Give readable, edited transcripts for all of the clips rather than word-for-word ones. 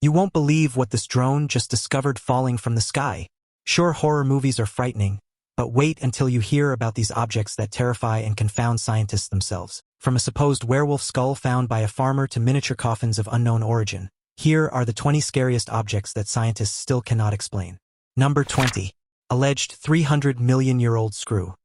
You won't believe what this drone just discovered falling from the sky. Sure, horror movies are frightening, but wait until you hear about these objects that terrify and confound scientists themselves. From a supposed werewolf skull found by a farmer to miniature coffins of unknown origin, here are the 20 scariest objects that scientists still cannot explain. Number 20. Alleged 300-million-year-old screw.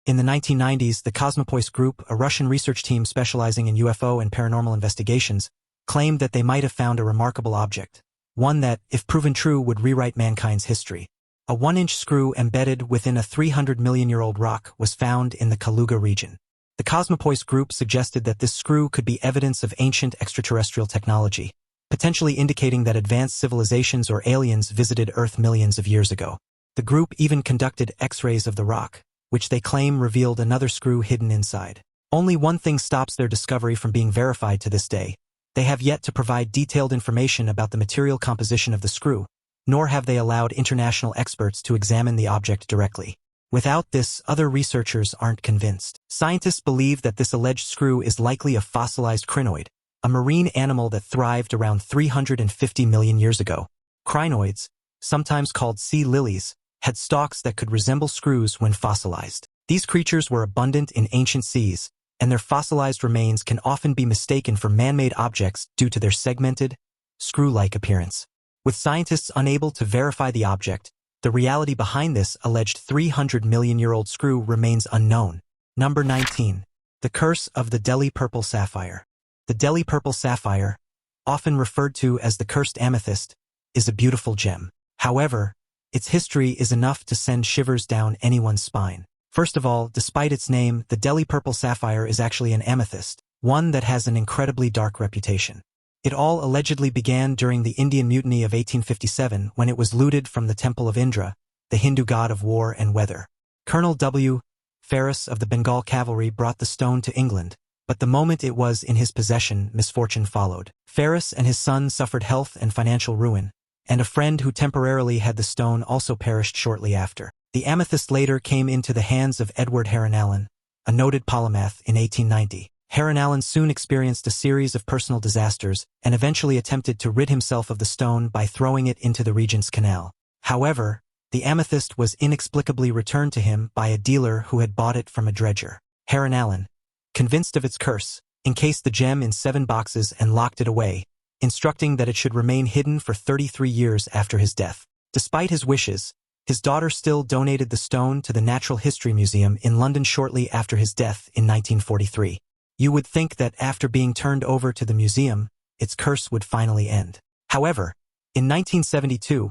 In the 1990s, the Cosmopoisk Group, a Russian research team specializing in UFO and paranormal investigations, claimed that they might have found a remarkable object, one that, if proven true, would rewrite mankind's history. A 1-inch screw embedded within a 300-million-year-old rock was found in the Kaluga region. The Cosmopoisk Group suggested that this screw could be evidence of ancient extraterrestrial technology, potentially indicating that advanced civilizations or aliens visited Earth millions of years ago. The group even conducted X-rays of the rock, which they claim revealed another screw hidden inside. Only one thing stops their discovery from being verified to this day. They have yet to provide detailed information about the material composition of the screw, nor have they allowed international experts to examine the object directly. Without this, other researchers aren't convinced. Scientists believe that this alleged screw is likely a fossilized crinoid, a marine animal that thrived around 350 million years ago. Crinoids, sometimes called sea lilies, had stalks that could resemble screws when fossilized. These creatures were abundant in ancient seas, and their fossilized remains can often be mistaken for man-made objects due to their segmented, screw-like appearance. With scientists unable to verify the object, the reality behind this alleged 300-million-year-old screw remains unknown. Number 19. The Curse of the Deli Purple Sapphire. The Deli Purple Sapphire, often referred to as the cursed amethyst, is a beautiful gem. However, its history is enough to send shivers down anyone's spine. First of all, despite its name, the Deli Purple Sapphire is actually an amethyst, one that has an incredibly dark reputation. It all allegedly began during the Indian Mutiny of 1857 when it was looted from the Temple of Indra, the Hindu god of war and weather. Colonel W. Ferris of the Bengal Cavalry brought the stone to England, but the moment it was in his possession, misfortune followed. Ferris and his son suffered health and financial ruin, and a friend who temporarily had the stone also perished shortly after. The amethyst later came into the hands of Edward Heron Allen, a noted polymath, in 1890. Heron Allen soon experienced a series of personal disasters and eventually attempted to rid himself of the stone by throwing it into the Regent's Canal. However, the amethyst was inexplicably returned to him by a dealer who had bought it from a dredger. Heron Allen, convinced of its curse, encased the gem in 7 boxes and locked it away, instructing that it should remain hidden for 33 years after his death. Despite his wishes, his daughter still donated the stone to the Natural History Museum in London shortly after his death in 1943. You would think that after being turned over to the museum, its curse would finally end. However, in 1972,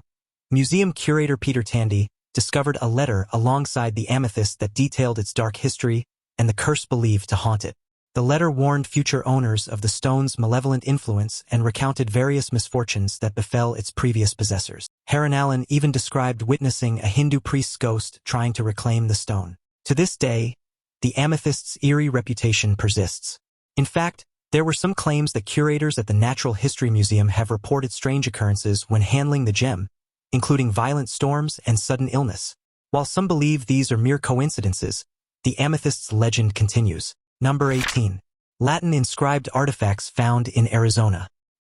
museum curator Peter Tandy discovered a letter alongside the amethyst that detailed its dark history and the curse believed to haunt it. The letter warned future owners of the stone's malevolent influence and recounted various misfortunes that befell its previous possessors. Heron Allen even described witnessing a Hindu priest's ghost trying to reclaim the stone. To this day, the amethyst's eerie reputation persists. In fact, there were some claims that curators at the Natural History Museum have reported strange occurrences when handling the gem, including violent storms and sudden illness. While some believe these are mere coincidences, the amethyst's legend continues. Number 18. Latin inscribed artifacts found in Arizona.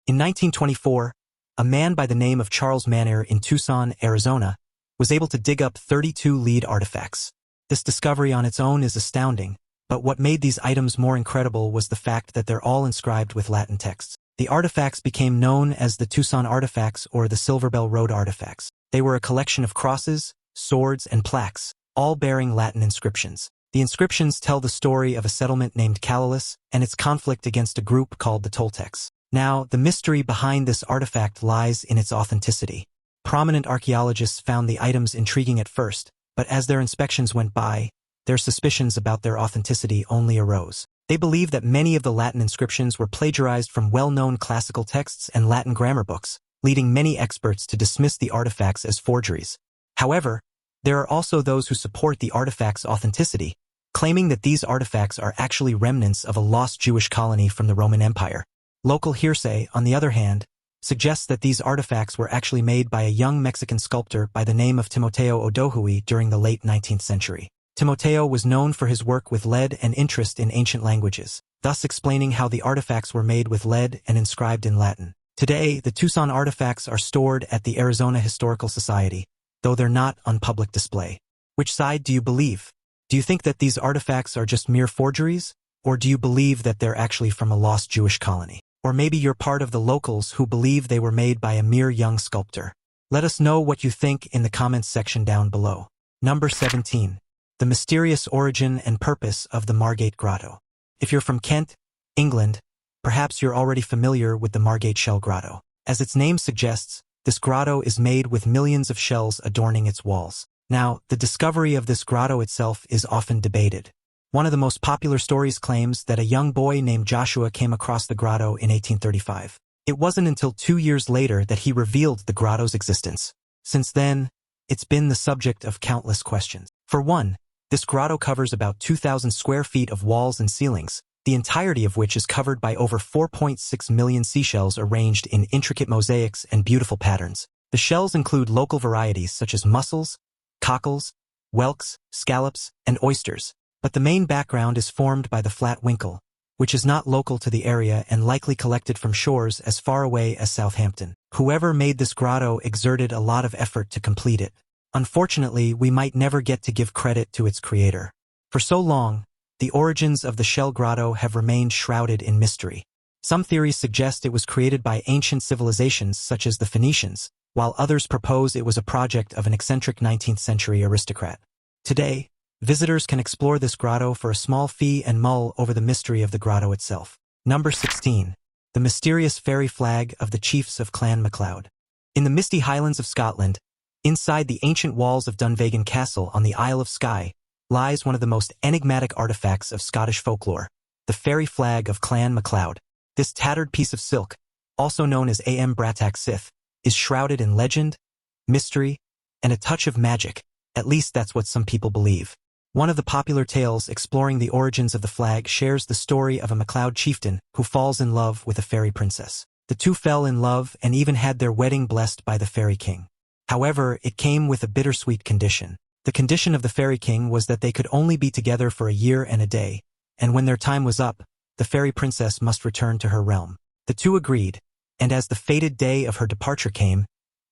In 1924, a man by the name of Charles Manner in Tucson, Arizona, was able to dig up 32 lead artifacts. This discovery on its own is astounding, but what made these items more incredible was the fact that they're all inscribed with Latin texts. The artifacts became known as the Tucson artifacts or the Silver Bell Road artifacts. They were a collection of crosses, swords, and plaques, all bearing Latin inscriptions. The inscriptions tell the story of a settlement named Calalis and its conflict against a group called the Toltecs. Now, the mystery behind this artifact lies in its authenticity. Prominent archaeologists found the items intriguing at first, but as their inspections went by, their suspicions about their authenticity only arose. They believed that many of the Latin inscriptions were plagiarized from well-known classical texts and Latin grammar books, leading many experts to dismiss the artifacts as forgeries. However, there are also those who support the artifacts' authenticity, claiming that these artifacts are actually remnants of a lost Jewish colony from the Roman Empire. Local hearsay, on the other hand, suggests that these artifacts were actually made by a young Mexican sculptor by the name of Timoteo Odohui during the late 19th century. Timoteo was known for his work with lead and interest in ancient languages, thus explaining how the artifacts were made with lead and inscribed in Latin. Today, the Tucson artifacts are stored at the Arizona Historical Society, though they're not on public display. Which side do you believe? Do you think that these artifacts are just mere forgeries? Or do you believe that they're actually from a lost Jewish colony? Or maybe you're part of the locals who believe they were made by a mere young sculptor. Let us know what you think in the comments section down below. Number 17. The mysterious origin and purpose of the Margate Grotto. If you're from Kent, England, perhaps you're already familiar with the Margate Shell Grotto. As its name suggests, this grotto is made with millions of shells adorning its walls. Now, the discovery of this grotto itself is often debated. One of the most popular stories claims that a young boy named Joshua came across the grotto in 1835. It wasn't until 2 years later that he revealed the grotto's existence. Since then, it's been the subject of countless questions. For one, this grotto covers about 2,000 square feet of walls and ceilings, the entirety of which is covered by over 4.6 million seashells arranged in intricate mosaics and beautiful patterns. The shells include local varieties such as mussels, cockles, whelks, scallops, and oysters. But the main background is formed by the flat winkle, which is not local to the area and likely collected from shores as far away as Southampton. Whoever made this grotto exerted a lot of effort to complete it. Unfortunately, we might never get to give credit to its creator. For so long, the origins of the Shell Grotto have remained shrouded in mystery. Some theories suggest it was created by ancient civilizations such as the Phoenicians, while others propose it was a project of an eccentric 19th century aristocrat. Today, visitors can explore this grotto for a small fee and mull over the mystery of the grotto itself. Number 16. The mysterious fairy flag of the chiefs of Clan McLoud. In the misty highlands of Scotland, inside the ancient walls of Dunvegan Castle on the Isle of Skye, lies one of the most enigmatic artifacts of Scottish folklore, the fairy flag of Clan McLoud. This tattered piece of silk, also known as Am Bratak Sith, is shrouded in legend, mystery, and a touch of magic. At least that's what some people believe. One of the popular tales exploring the origins of the flag shares the story of a McLeod chieftain who falls in love with a fairy princess. The two fell in love and even had their wedding blessed by the fairy king. However, it came with a bittersweet condition. The condition of the fairy king was that they could only be together for a year and a day, and when their time was up, the fairy princess must return to her realm. The two agreed, and as the fated day of her departure came,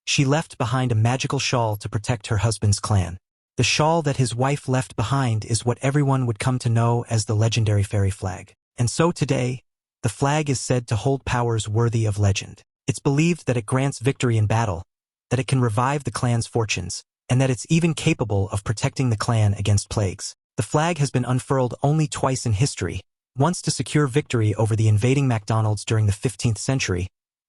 she left behind a magical shawl to protect her husband's clan. The shawl that his wife left behind is what everyone would come to know as the legendary fairy flag. And so today, the flag is said to hold powers worthy of legend. It's believed that it grants victory in battle, that it can revive the clan's fortunes, and that it's even capable of protecting the clan against plagues. The flag has been unfurled only twice in history, once to secure victory over the invading MacDonalds during the 15th century,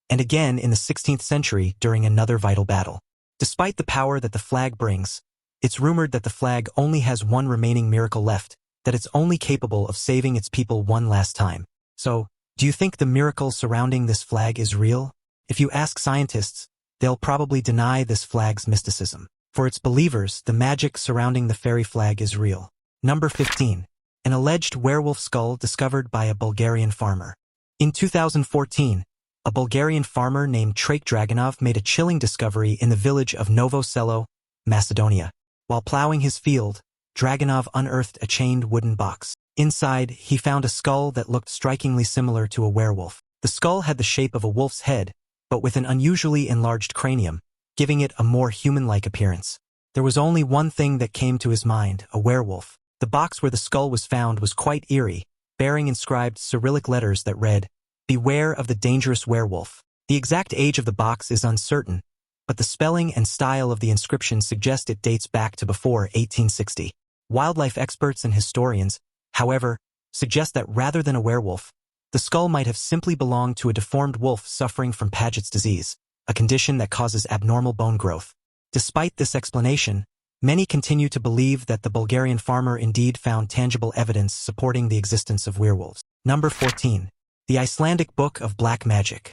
and again in the 16th century during another vital battle. Despite the power that the flag brings, it's rumored that the flag only has one remaining miracle left, that it's only capable of saving its people one last time. So, do you think the miracle surrounding this flag is real? If you ask scientists, they'll probably deny this flag's mysticism. For its believers, the magic surrounding the fairy flag is real. Number 15. An alleged werewolf skull discovered by a Bulgarian farmer. In 2014, a Bulgarian farmer named Trake Draganov made a chilling discovery in the village of Novo Selo, Macedonia. While plowing his field, Draganov unearthed a chained wooden box. Inside, he found a skull that looked strikingly similar to a werewolf. The skull had the shape of a wolf's head, but with an unusually enlarged cranium, giving it a more human-like appearance. There was only one thing that came to his mind: a werewolf. The box where the skull was found was quite eerie, bearing inscribed Cyrillic letters that read, "Beware of the dangerous werewolf." The exact age of the box is uncertain, but the spelling and style of the inscription suggest it dates back to before 1860. Wildlife experts and historians, however, suggest that rather than a werewolf, the skull might have simply belonged to a deformed wolf suffering from Paget's disease, a condition that causes abnormal bone growth. Despite this explanation, many continue to believe that the Bulgarian farmer indeed found tangible evidence supporting the existence of werewolves. Number 14. The Icelandic Book of Black Magic.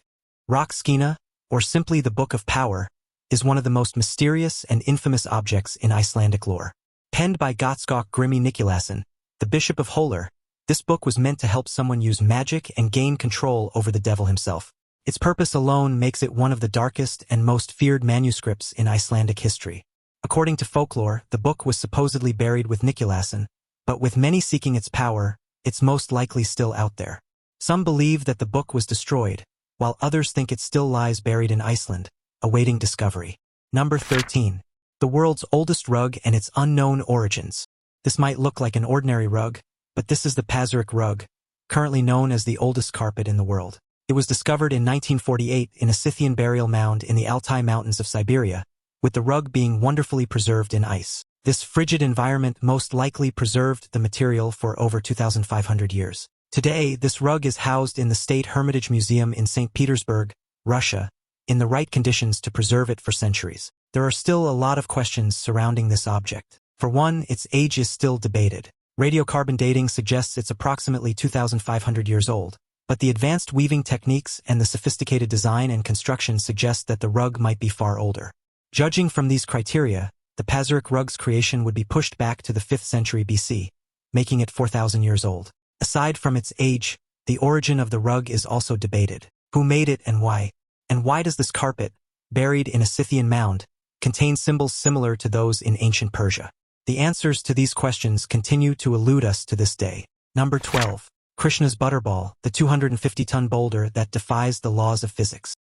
Rockskina, or simply the Book of Power, is one of the most mysterious and infamous objects in Icelandic lore. Penned by Gottskálk Grimmi Niklasson, the Bishop of Holar, this book was meant to help someone use magic and gain control over the devil himself. Its purpose alone makes it one of the darkest and most feared manuscripts in Icelandic history. According to folklore, the book was supposedly buried with Niklasson, but with many seeking its power, it's most likely still out there. Some believe that the book was destroyed, while others think it still lies buried in Iceland, awaiting discovery. Number 13. The world's oldest rug and its unknown origins. This might look like an ordinary rug, but this is the Pazyryk rug, currently known as the oldest carpet in the world. It was discovered in 1948 in a Scythian burial mound in the Altai Mountains of Siberia, with the rug being wonderfully preserved in ice. This frigid environment most likely preserved the material for over 2,500 years. Today, this rug is housed in the State Hermitage Museum in St. Petersburg, Russia, in the right conditions to preserve it for centuries. There are still a lot of questions surrounding this object. For one, its age is still debated. Radiocarbon dating suggests it's approximately 2,500 years old, but the advanced weaving techniques and the sophisticated design and construction suggest that the rug might be far older. Judging from these criteria, the Pazyryk rug's creation would be pushed back to the 5th century BC, making it 4,000 years old. Aside from its age, the origin of the rug is also debated. Who made it and why? And why does this carpet, buried in a Scythian mound, contain symbols similar to those in ancient Persia? The answers to these questions continue to elude us to this day. Number 12. Krishnas Butterball, the 250-ton boulder that defies the laws of physics.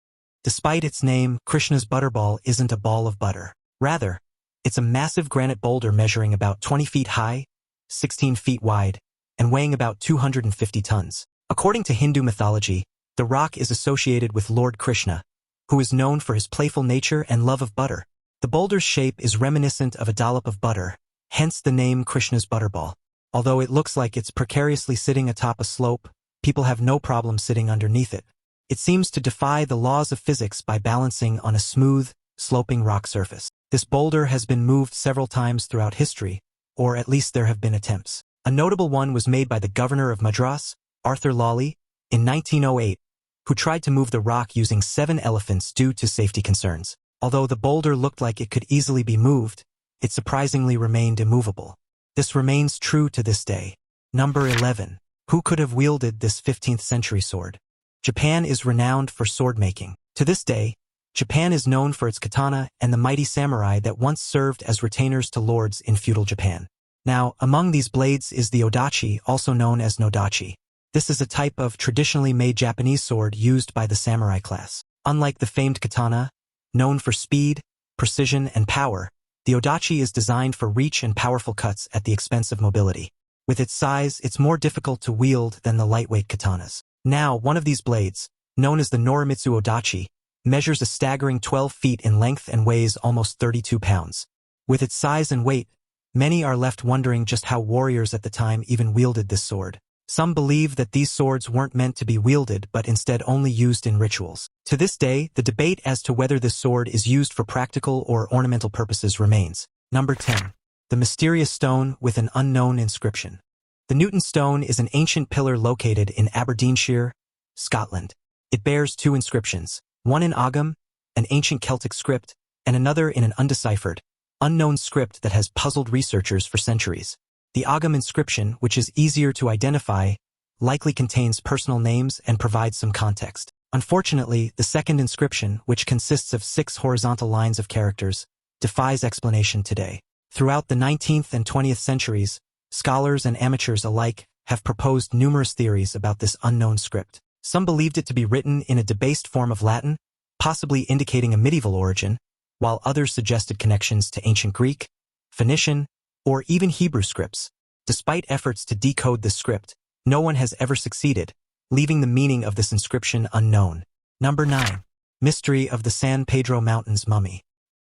Despite its name, Krishnas Butterball isn't a ball of butter. Rather, it's a massive granite boulder measuring about 20 feet high, 16 feet wide, and weighing about 250 tons. According to Hindu mythology, the rock is associated with Lord Krishna, who is known for his playful nature and love of butter. The boulder's shape is reminiscent of a dollop of butter, hence the name Krishna's Butterball. Although it looks like it's precariously sitting atop a slope, people have no problem sitting underneath it. It seems to defy the laws of physics by balancing on a smooth, sloping rock surface. This boulder has been moved several times throughout history, or at least there have been attempts. A notable one was made by the governor of Madras, Arthur Lawley, in 1908, who tried to move the rock using 7 elephants due to safety concerns. Although the boulder looked like it could easily be moved, it surprisingly remained immovable. This remains true to this day. Number 11. Who could have wielded this 15th century sword? Japan is renowned for sword making. To this day, Japan is known for its katana and the mighty samurai that once served as retainers to lords in feudal Japan. Now, among these blades is the odachi, also known as nodachi. This is a type of traditionally made Japanese sword used by the samurai class. Unlike the famed katana, known for speed, precision, and power, the odachi is designed for reach and powerful cuts at the expense of mobility. With its size, it's more difficult to wield than the lightweight katanas. Now, one of these blades, known as the Norimitsu odachi, measures a staggering 12 feet in length and weighs almost 32 pounds. With its size and weight, many are left wondering just how warriors at the time even wielded this sword. Some believe that these swords weren't meant to be wielded but instead only used in rituals. To this day, the debate as to whether this sword is used for practical or ornamental purposes remains. Number 10. The mysterious stone with an unknown inscription. The Newton stone is an ancient pillar located in Aberdeenshire, Scotland. It bears 2 inscriptions, one in Ogham, an ancient Celtic script, and another in an undeciphered, unknown script that has puzzled researchers for centuries. The Ogham inscription, which is easier to identify, likely contains personal names and provides some context. Unfortunately, the second inscription, which consists of 6 horizontal lines of characters, defies explanation today. Throughout the 19th and 20th centuries, scholars and amateurs alike have proposed numerous theories about this unknown script. Some believed it to be written in a debased form of Latin, possibly indicating a medieval origin, while others suggested connections to ancient Greek, Phoenician, or even Hebrew scripts. Despite efforts to decode this script, no one has ever succeeded, leaving the meaning of this inscription unknown. Number 9. Mystery of the San Pedro Mountains Mummy.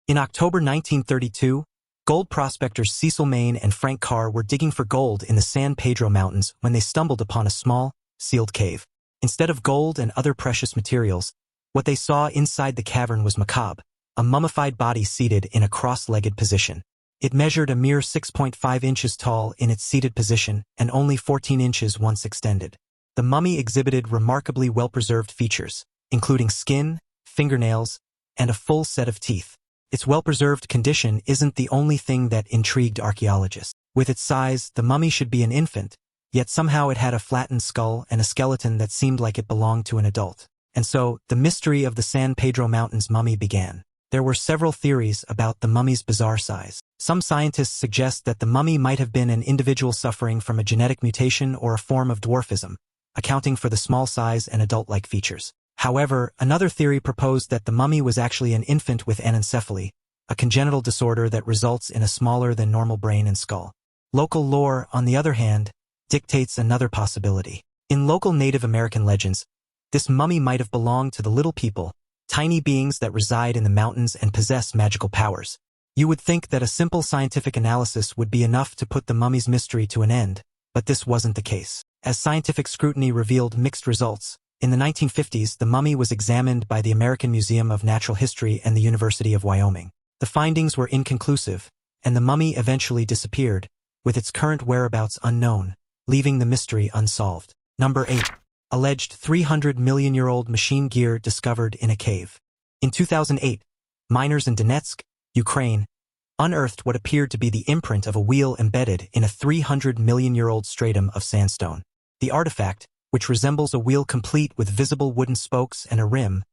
In October 1932, gold prospectors Cecil Maine and Frank Carr were digging for gold in the San Pedro Mountains when they stumbled upon a small, sealed cave. Instead of gold and other precious materials, what they saw inside the cavern was macabre, a mummified body seated in a cross-legged position. It measured a mere 6.5 inches tall in its seated position and only 14 inches once extended. The mummy exhibited remarkably well-preserved features, including skin, fingernails, and a full set of teeth. Its well-preserved condition isn't the only thing that intrigued archaeologists. With its size, the mummy should be an infant, yet somehow it had a flattened skull and a skeleton that seemed like it belonged to an adult. And so, the mystery of the San Pedro Mountains mummy began. There were several theories about the mummy's bizarre size. Some scientists suggest that the mummy might have been an individual suffering from a genetic mutation or a form of dwarfism, accounting for the small size and adult-like features. However, another theory proposed that the mummy was actually an infant with anencephaly, a congenital disorder that results in a smaller than normal brain and skull. Local lore, on the other hand, dictates another possibility. In local Native American legends, this mummy might have belonged to the little people, tiny beings that reside in the mountains and possess magical powers. You would think that a simple scientific analysis would be enough to put the mummy's mystery to an end, but this wasn't the case. As scientific scrutiny revealed mixed results, in the 1950s the mummy was examined by the American Museum of Natural History and the University of Wyoming. The findings were inconclusive, and the mummy eventually disappeared, with its current whereabouts unknown, leaving the mystery unsolved. Number 8. Alleged 300-million-year-old machine gear discovered in a cave. In 2008, miners in Donetsk, Ukraine, unearthed what appeared to be the imprint of a wheel embedded in a 300-million-year-old stratum of sandstone. The artifact, which resembles a wheel complete with visible wooden spokes and a rim,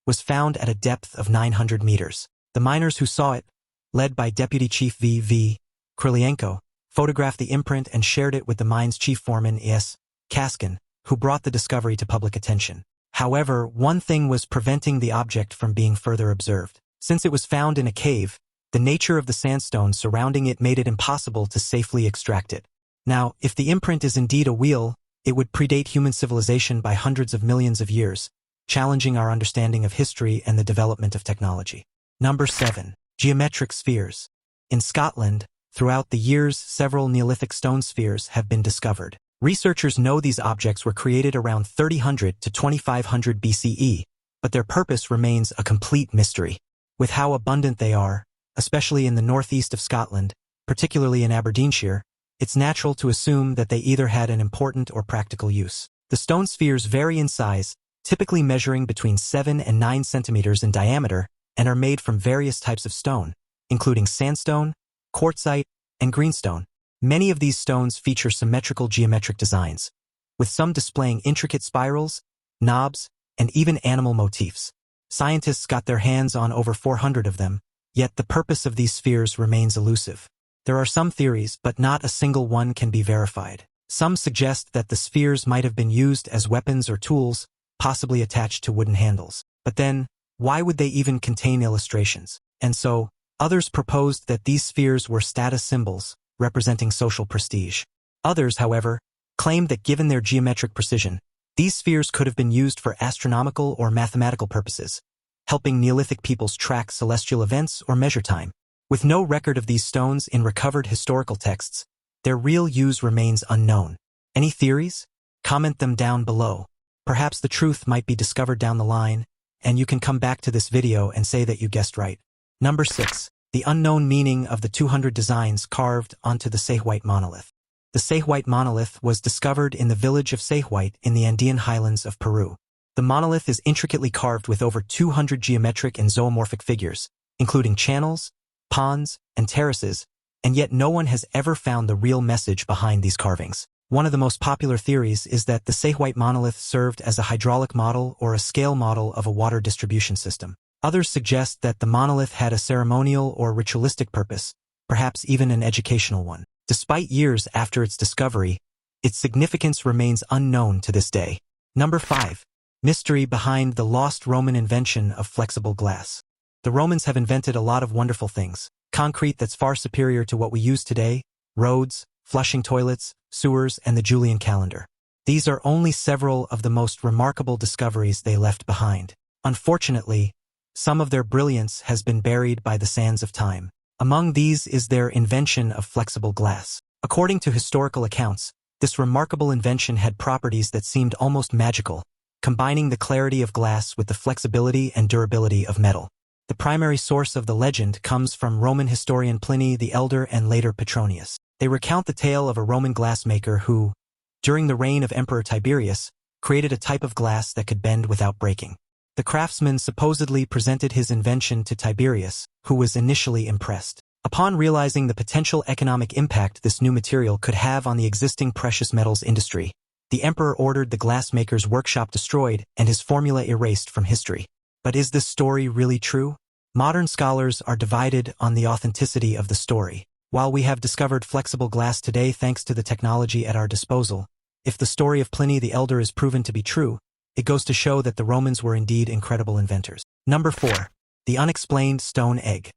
was found at a depth of 900 meters. The miners who saw it, led by Deputy Chief V.V. Krylenko, photographed the imprint and shared it with the mine's chief foreman E.S. Kaskin, who brought the discovery to public attention. However, one thing was preventing the object from being further observed. Since it was found in a cave, the nature of the sandstone surrounding it made it impossible to safely extract it. Now, if the imprint is indeed a wheel, it would predate human civilization by hundreds of millions of years, challenging our understanding of history and the development of technology. Number 7. Geometric spheres. In Scotland, throughout the years, several Neolithic stone spheres have been discovered. Researchers know these objects were created around 3000 to 2500 BCE, but their purpose remains a complete mystery. With how abundant they are, especially in the northeast of Scotland, particularly in Aberdeenshire, it's natural to assume that they either had an important or practical use. The stone spheres vary in size, typically measuring between 7 and 9 centimeters in diameter, and are made from various types of stone, including sandstone, quartzite, and greenstone. Many of these stones feature symmetrical geometric designs, with some displaying intricate spirals, knobs, and even animal motifs. Scientists got their hands on over 400 of them, yet the purpose of these spheres remains elusive. There are some theories, but not a single one can be verified. Some suggest that the spheres might have been used as weapons or tools, possibly attached to wooden handles. But then, why would they even contain illustrations? And so, others proposed that these spheres were status symbols, representing social prestige. Others, however, claimed that given their geometric precision, these spheres could have been used for astronomical or mathematical purposes, helping Neolithic peoples track celestial events or measure time. With no record of these stones in recovered historical texts, their real use remains unknown. Any theories? Comment them down below. Perhaps the truth might be discovered down the line, and you can come back to this video and say that you guessed right. Number 6. The unknown meaning of the 200 designs carved onto the Sapphire monolith. The Sapphire monolith was discovered in the village of Sapphire in the Andean highlands of Peru. The monolith is intricately carved with over 200 geometric and zoomorphic figures, including channels, ponds, and terraces, and yet no one has ever found the real message behind these carvings. One of the most popular theories is that the Sapphire monolith served as a hydraulic model or a scale model of a water distribution system. Others suggest that the monolith had a ceremonial or ritualistic purpose, perhaps even an educational one. Despite years after its discovery, its significance remains unknown to this day. Number 5. Mystery behind the lost Roman invention of flexible glass. The Romans have invented a lot of wonderful things. Concrete that's far superior to what we use today, roads, flushing toilets, sewers, and the Julian calendar. These are only several of the most remarkable discoveries they left behind. Unfortunately, some of their brilliance has been buried by the sands of time. Among these is their invention of flexible glass. According to historical accounts, this remarkable invention had properties that seemed almost magical, combining the clarity of glass with the flexibility and durability of metal. The primary source of the legend comes from Roman historian Pliny the Elder and later Petronius. They recount the tale of a Roman glassmaker who, during the reign of Emperor Tiberius, created a type of glass that could bend without breaking. The craftsman supposedly presented his invention to Tiberius, who was initially impressed. Upon realizing the potential economic impact this new material could have on the existing precious metals industry, the emperor ordered the glassmaker's workshop destroyed and his formula erased from history. But is this story really true? Modern scholars are divided on the authenticity of the story. While we have discovered flexible glass today thanks to the technology at our disposal, if the story of Pliny the Elder is proven to be true, It goes to show that the Romans were indeed incredible inventors. Number 4. The Unexplained Stone Egg.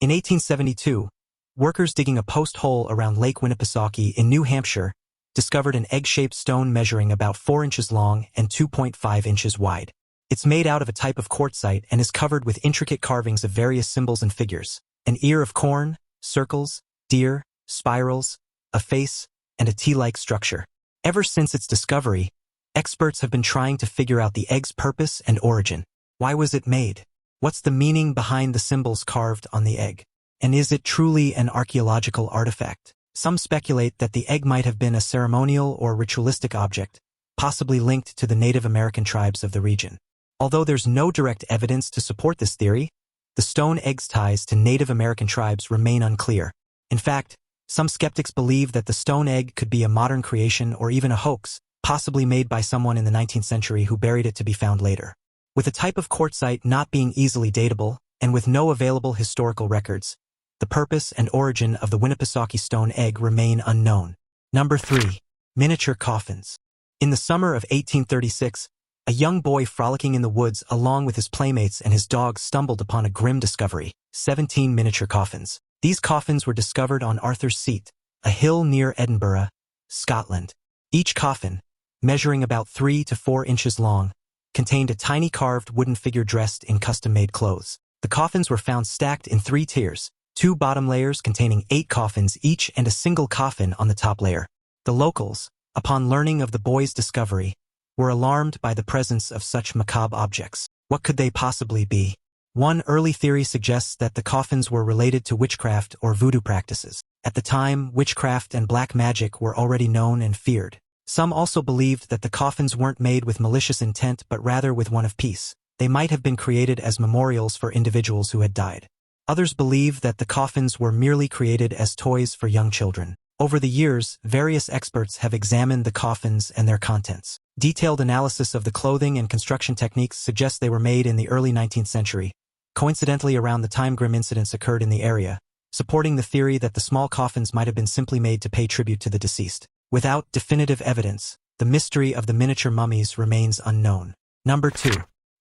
In 1872, workers digging a post hole around Lake Winnipesaukee in New Hampshire discovered an egg-shaped stone measuring about 4 inches long and 2.5 inches wide. It's made out of a type of quartzite and is covered with intricate carvings of various symbols and figures: an ear of corn, circles, deer, spirals, a face, and a T-like structure. Ever since its discovery, experts have been trying to figure out the egg's purpose and origin. Why was it made? What's the meaning behind the symbols carved on the egg? And is it truly an archaeological artifact? Some speculate that the egg might have been a ceremonial or ritualistic object, possibly linked to the Native American tribes of the region. Although there's no direct evidence to support this theory, the stone egg's ties to Native American tribes remain unclear. In fact, some skeptics believe that the stone egg could be a modern creation or even a hoax, possibly made by someone in the 19th century who buried it to be found later. With a type of quartzite not being easily datable, and with no available historical records, the purpose and origin of the Winnipesaukee stone egg remain unknown. Number 3. Miniature coffins. In the summer of 1836, a young boy frolicking in the woods along with his playmates and his dog stumbled upon a grim discovery: 17 miniature coffins. These coffins were discovered on Arthur's Seat, a hill near Edinburgh, Scotland. Each coffin, measuring about 3 to 4 inches long, contained a tiny carved wooden figure dressed in custom-made clothes. The coffins were found stacked in 3 tiers, 2 bottom layers containing 8 coffins each and a single coffin on the top layer. The locals, upon learning of the boy's discovery, were alarmed by the presence of such macabre objects. What could they possibly be? One early theory suggests that the coffins were related to witchcraft or voodoo practices. At the time, witchcraft and black magic were already known and feared. Some also believed that the coffins weren't made with malicious intent but rather with one of peace. They might have been created as memorials for individuals who had died. Others believe that the coffins were merely created as toys for young children. Over the years, various experts have examined the coffins and their contents. Detailed analysis of the clothing and construction techniques suggests they were made in the early 19th century, coincidentally around the time grim incidents occurred in the area, supporting the theory that the small coffins might have been simply made to pay tribute to the deceased. Without definitive evidence, the mystery of the miniature mummies remains unknown. Number 2.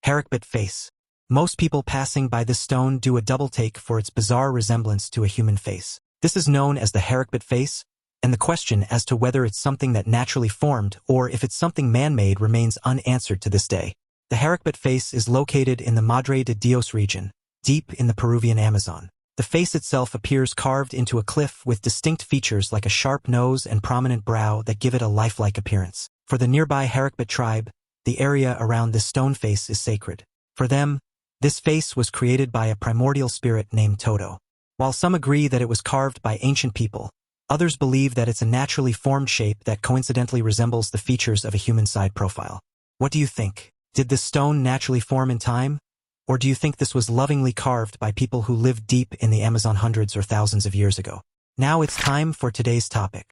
Herbet Face. Most people passing by this stone do a double take for its bizarre resemblance to a human face. This is known as the Herbet Face, and the question as to whether it's something that naturally formed or if it's something man-made remains unanswered to this day. The Herbet Face is located in the Madre de Dios region, deep in the Peruvian Amazon. The face itself appears carved into a cliff with distinct features like a sharp nose and prominent brow that give it a lifelike appearance. For the nearby Herbet tribe, the area around this stone face is sacred. For them, this face was created by a primordial spirit named Toto. While some agree that it was carved by ancient people, others believe that it's a naturally formed shape that coincidentally resembles the features of a human side profile. What do you think? Did this stone naturally form in time? Or do you think this was lovingly carved by people who lived deep in the Amazon hundreds or thousands of years ago? Now it's time for today's topic.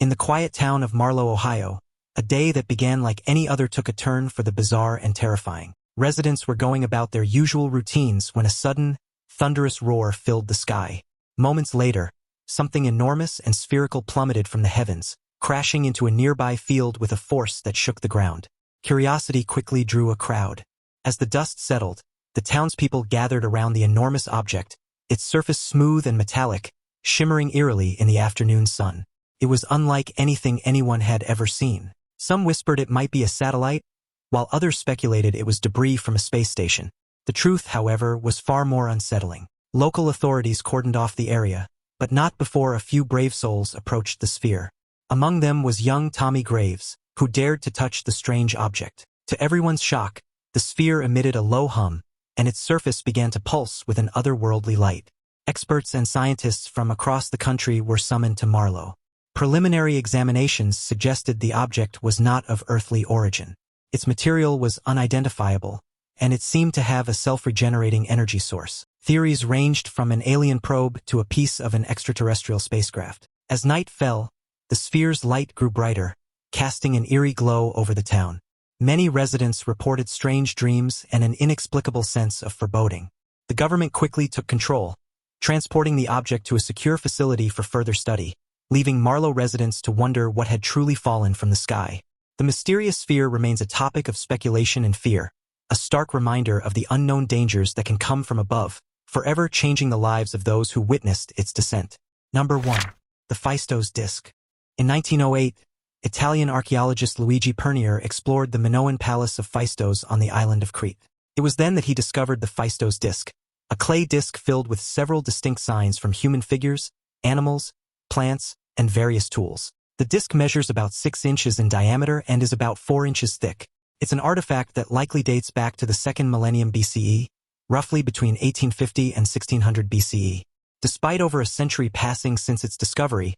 In the quiet town of Marlo, Ohio, a day that began like any other took a turn for the bizarre and terrifying. Residents were going about their usual routines when a sudden, thunderous roar filled the sky. Moments later, something enormous and spherical plummeted from the heavens, crashing into a nearby field with a force that shook the ground. Curiosity quickly drew a crowd. As the dust settled, the townspeople gathered around the enormous object, its surface smooth and metallic, shimmering eerily in the afternoon sun. It was unlike anything anyone had ever seen. Some whispered it might be a satellite, while others speculated it was debris from a space station. The truth, however, was far more unsettling. Local authorities cordoned off the area, but not before a few brave souls approached the sphere. Among them was young Tommy Graves, who dared to touch the strange object. To everyone's shock, the sphere emitted a low hum, and its surface began to pulse with an otherworldly light. Experts and scientists from across the country were summoned to Marlo. Preliminary examinations suggested the object was not of earthly origin. Its material was unidentifiable, and it seemed to have a self-regenerating energy source. Theories ranged from an alien probe to a piece of an extraterrestrial spacecraft. As night fell, the sphere's light grew brighter, casting an eerie glow over the town. Many residents reported strange dreams and an inexplicable sense of foreboding. The government quickly took control, transporting the object to a secure facility for further study, leaving Marlo residents to wonder what had truly fallen from the sky. The mysterious sphere remains a topic of speculation and fear, a stark reminder of the unknown dangers that can come from above, forever changing the lives of those who witnessed its descent. Number 1. The Phaistos Disc. In 1908, Italian archaeologist Luigi Pernier explored the Minoan palace of Phaistos on the island of Crete. It was then that he discovered the Phaistos Disc, a clay disc filled with several distinct signs from human figures, animals, plants, and various tools. The disc measures about 6 inches in diameter and is about 4 inches thick. It's an artifact that likely dates back to the 2nd millennium BCE, roughly between 1850 and 1600 BCE. Despite over a century passing since its discovery,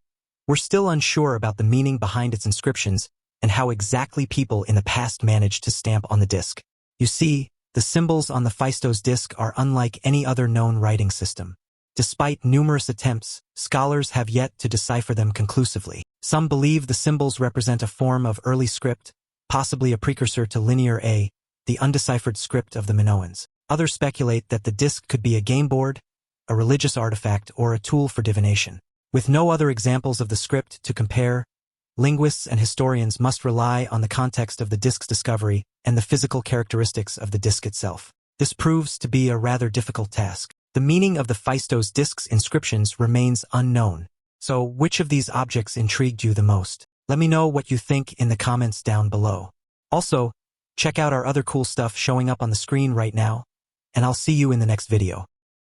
we're still unsure about the meaning behind its inscriptions and how exactly people in the past managed to stamp on the disc. You see, the symbols on the Phaistos disc are unlike any other known writing system. Despite numerous attempts, scholars have yet to decipher them conclusively. Some believe the symbols represent a form of early script, possibly a precursor to Linear A, the undeciphered script of the Minoans. Others speculate that the disc could be a game board, a religious artifact, or a tool for divination. With no other examples of the script to compare, linguists and historians must rely on the context of the disc's discovery and the physical characteristics of the disc itself. This proves to be a rather difficult task. The meaning of the Phaistos disc's inscriptions remains unknown. So, which of these objects intrigued you the most? Let me know what you think in the comments down below. Also, check out our other cool stuff showing up on the screen right now, and I'll see you in the next video.